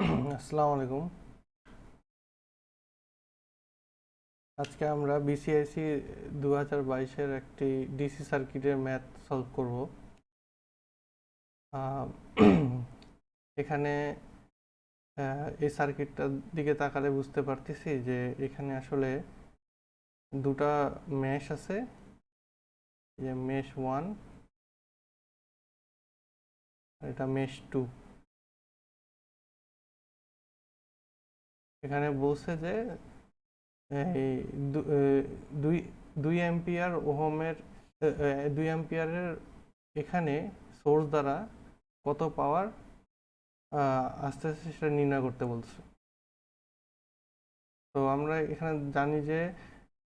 আসসালামু আলাইকুম। আজকে আমরা বিসিআইসি 2022-এর একটি ডিসি সার্কিটের ম্যাথ সলভ করব। আহ, এখানে এই সার্কিটটার দিকে তাকালে বুঝতে পারতেছি যে এখানে আসলে দুটা মেশ আছে, যে মেশ 1, এটা মেশ 2। এখানে বলছে যে এই দু- আহ, দুই দুই অ্যাম্পিয়ার ওহমের 2 অ্যাম্পিয়ারের এখানে সোর্স দ্বারা কত পাওয়ার আস্তে আস্তে সেটা নির্ণয় করতে বলছে। তো আমরা এখানে জানি যে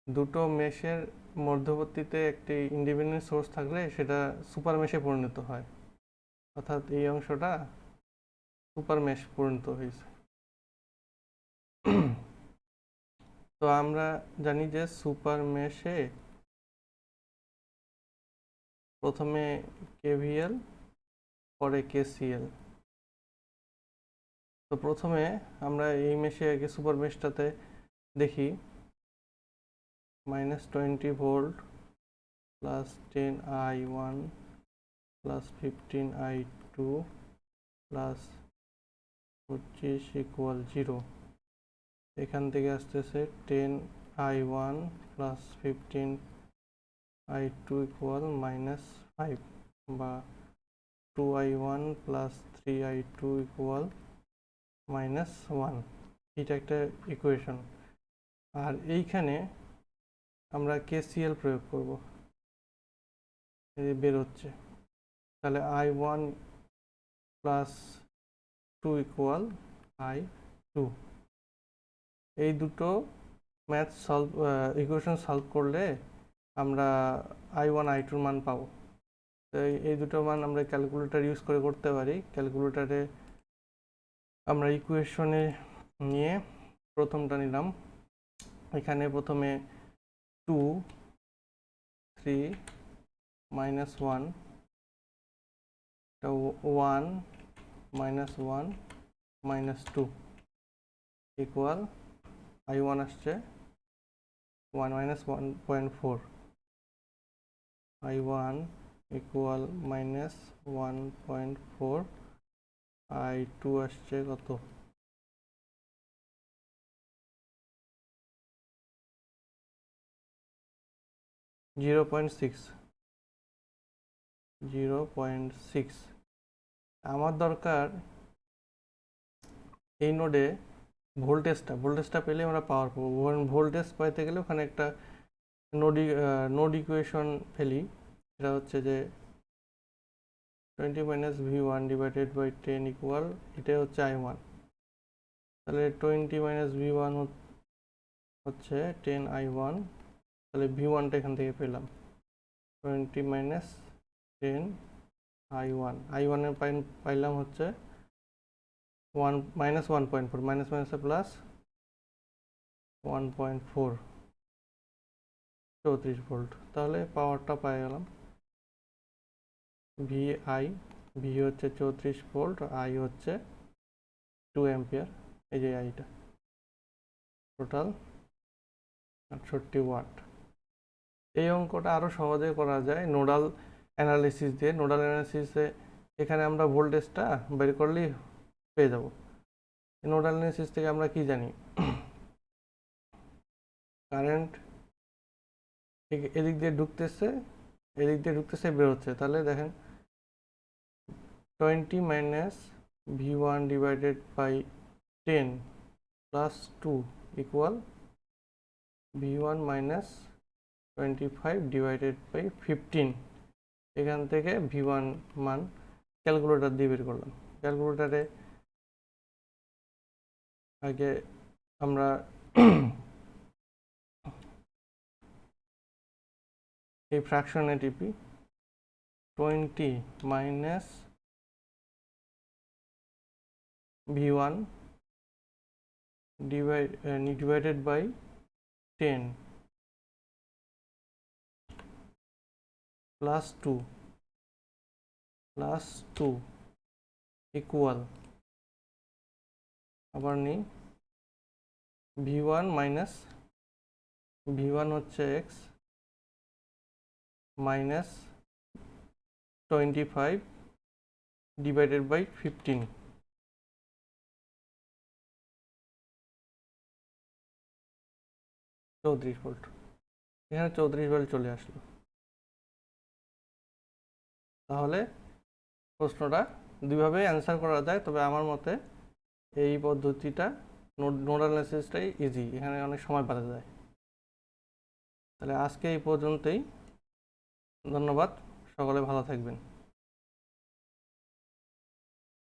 দুটো মেশের মধ্যবর্তীতে একটি ইন্ডিপেন্ডেন্ট সোর্স থাকলে সেটা সুপার মেশে পরিণত হয়, অর্থাৎ এই অংশটা সুপার মেশ পরিণত হয়েছে। তো আমরা জানি যে সুপার মেশে প্রথমে কেভিএল, পরে কেসিএল। তো প্রথমে আমরা এই মেশে আগে সুপার মেশটাতে দেখি -20 ভোল্ট +10I1 +15I2 +25 = 0। এখান থেকে আসতেছে 10I1 +15I2 -5, বা 2I1 +3I2 -1। এটা একটা ইকুয়েশন। আর এইখানে আমরা কেসিএল প্রয়োগ করব, বের হচ্ছে। তাহলে I1 +2 I2। এই দুটো ম্যাথ সলভ ইকুয়েশন সলভ করলে আমরা I1 I2-র মান পাবো। তো এই দুটো মান আমরা ক্যালকুলেটর ইউজ করে করতে পারি। ক্যালকুলেটরে আমরা ইকুয়েশনে নিয়ে প্রথমটা নিলাম। এখানে প্রথমে 2, 3, -1, 1, -1, -2 ইকুয়াল I1 আসছে 1 -1.4, I1 ইকুয়াল -1.4, I2 আসছে কত, 0.6। আমার দরকার এই নোডে ভোল্টেজটা পেলে আমরা পাওয়ার পাবো। ভোল্টেজ পাইতে গেলে ওখানে একটা নোড ইকুয়েশন ফেলি। সেটা হচ্ছে যে 20 - V1/10 ইকুয়াল, এটাই হচ্ছে I1। তাহলে 20 - V1 হচ্ছে 10I1। তাহলে V1টা এখান থেকে পেলাম 20 - 10I1। I1 এর পাইলাম হচ্ছে 1.4, মাইনাস মাইনাসে প্লাস 1.4, 34 ভোল্ট। তাহলে পাওয়ারটা পাই গেলাম VI। ভি হচ্ছে 34 ভোল্ট, আই হচ্ছে 2 অ্যাম্পিয়ার। এই যে আইটা টোটাল 68 ওয়াট। এই অঙ্কটা আরও সহজে করা যায় নোডাল অ্যানালিসিস দিয়ে। নোডাল অ্যানালিসিসে এখানে আমরা ভোল্টেজটা বের করলেই পেয়ে যাব। নোডাল অ্যানালিসিস থেকে আমরা কি জানি, কারেন্ট এদিক দিয়ে ঢুকতেছে, বের হচ্ছে। তাহলে দেখেন 20 - V1/10 +2 ইকুয়াল V1 -25/15। এখান থেকে V1 মান ক্যালকুলেটর দিয়ে বের করলাম। ক্যালকুলেটারে আগে আমরা এই ফ্র্যাকশনে টিপি। 20 - V1 ডিভাইডেড বাই 10 +2 ইকুয়াল আবার নিই v1 মাইনাস v1 হচ্ছে x minus 25 divided by 15 34 volt. এখানে 34 ভোল্ট চলে আসলো। তাহলে প্রশ্নটা দুইভাবে অ্যান্সার করা যায়, তবে আমার মতে এই পদ্ধতিটা নোডাল অ্যানালিসিসটাই ইজি, এখানে অনেক সময় বাঁচা যায়। তাহলে আজকে এই পর্যন্তই, ধন্যবাদ, সকলে ভালো থাকবেন।